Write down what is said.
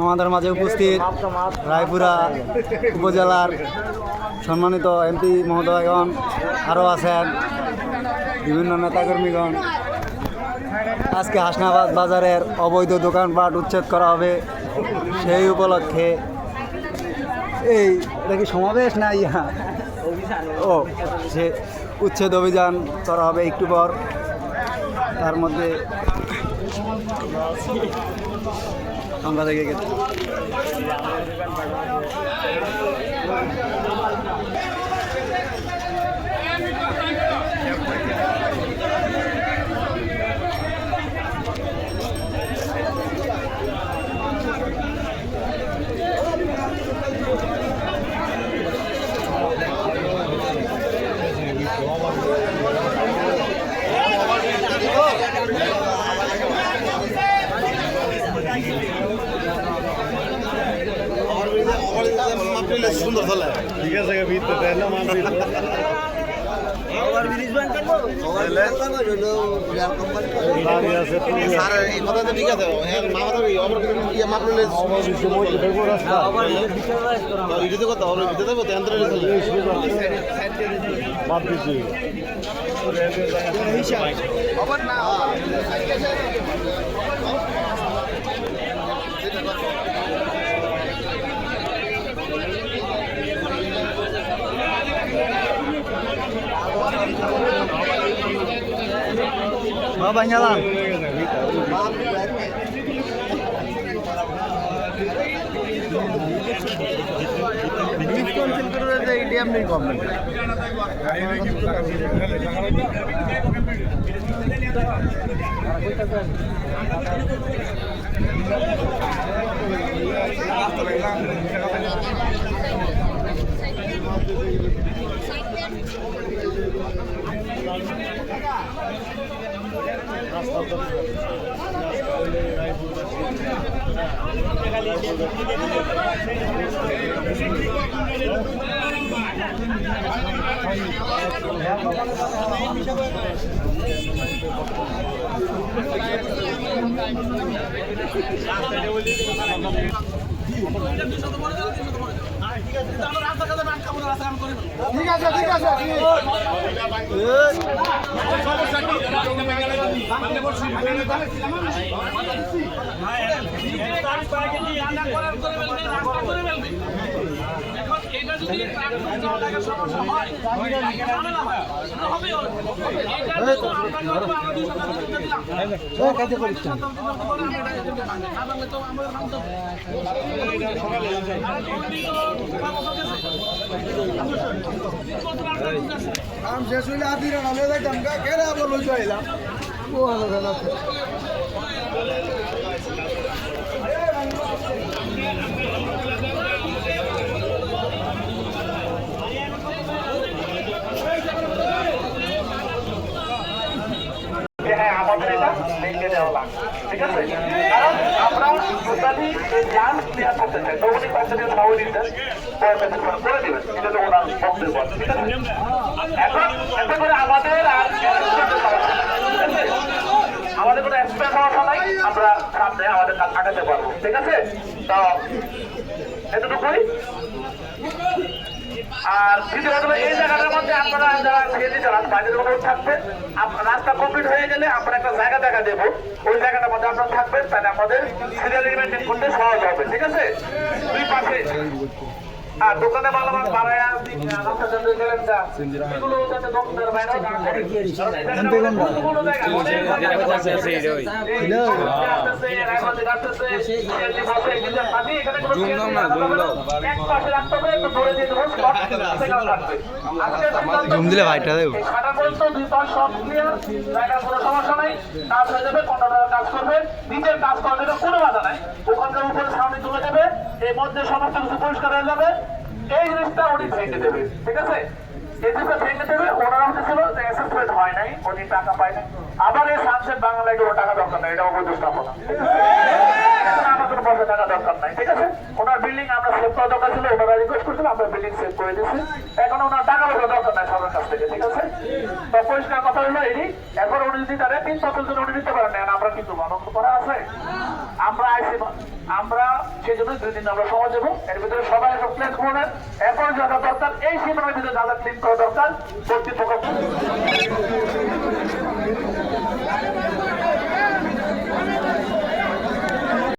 আমাদের মাঝে উপস্থিত রায়পুরা উপজেলার সম্মানিত এমপি মহোদয়গণ আরও আছেন বিভিন্ন নেতাকর্মীগণ। আজকে হাসনাবাদ বাজারের অবৈধ দোকানপাট উচ্ছেদ করা হবে, সেই উপলক্ষে এটা কি সমাবেশ না ও সে উচ্ছেদ অভিযান করা হবে একটু পর। তার মধ্যে আমরা দেখে গেছি সুন্দর চলে ঠিক আছে Bang jalan. Indian government. काम शेष हुई आधी रहा ले धमका कह रहा बोलो जो है वो गलत ঠিক আছে, কারণ আমরা টোটালি প্ল্যান ক্লিয়ার করতে চাই। তো উনি পাশে সবাই দিচ্ছেন করে দিবেন, এটা তো ওনার বক্তব্য। ঠিক আছে, এখন এতে করে আমাদের আর আমাদের কোনো এক্সট্রা সমস্যা নাই, আমরা সামনে আমাদের কাজ আগাতে পারবো। ঠিক আছে, তো এতটুকুই। আর দ্বিতীয় কথা, এই জায়গাটার মধ্যে আপনারা যারা সিএনজি চালান বাইরের কোনো থাকবেন, রাস্তা কমপ্লিট হয়ে গেলে আমরা একটা জায়গা দেখা দেবো, ওই জায়গাটার মধ্যে আপনারা থাকবেন, তাহলে আমাদের সিরিয়াল মেনটেন করতে সহজ হবে। ঠিক আছে, দুই পাশে আর দোকানে ভালো ভালো বাড়ায় এগুলো যাতে দোকানদার বাইরে জুম দিলে ভাইটা দেবো কোনো সমস্যা নাই, কাজ হয়ে যাবে, কন্ট্রাক্টর কাজ করবে, নিচের কাজ করবে, কোনো বাধা নাই। ওখানকার উপরে সামনে চলে যাবে, এর মধ্যে সমস্ত কিছু পরিষ্কার হয়ে যাবে। এই জিনিসটা উনি ভেঙে দেবে। ঠিক আছে, এই জিনিসটা ভেঙে দেবে। ওনার অংশ ছিল যে অ্যাসেসমেন্ট হয় নাই, উনি টাকা পায় নাই। আবার এই সানসেট বাংলায় কোনো টাকা দরকার নাই, এটা অবৈধ স্থাপনা। আমার কোনো পয়সা টাকা দরকার নাই। ঠিক আছে, ওনার বিল্ডিং আমরা সেভ করা দরকার ছিল, ওনারা রিকোয়েস্ট করছে করেছিল, আমরা বিল্ডিং সেভ করে দিয়েছি। এখন ওনার টাকা পয়সা দরকার নাই সবার কাছ থেকে, ঠিক আছে? তো পরিষ্কার কথা হলো এটি, এরপর উনি যদি তারা 3 বছর জন্য উনি নিতে পারেন না, আমরা কিন্তু মানব করা আছে, আমরা আইসি, আমরা সেই জন্য 2 দিন আমরা সময় দেবো। এর ভিতরে সবাই একটা প্লেস করবেন, এরপর যা যা দরকার এই সীমানার ভিতরে যা যা ক্লিন করা দরকার কর্তৃপক্ষ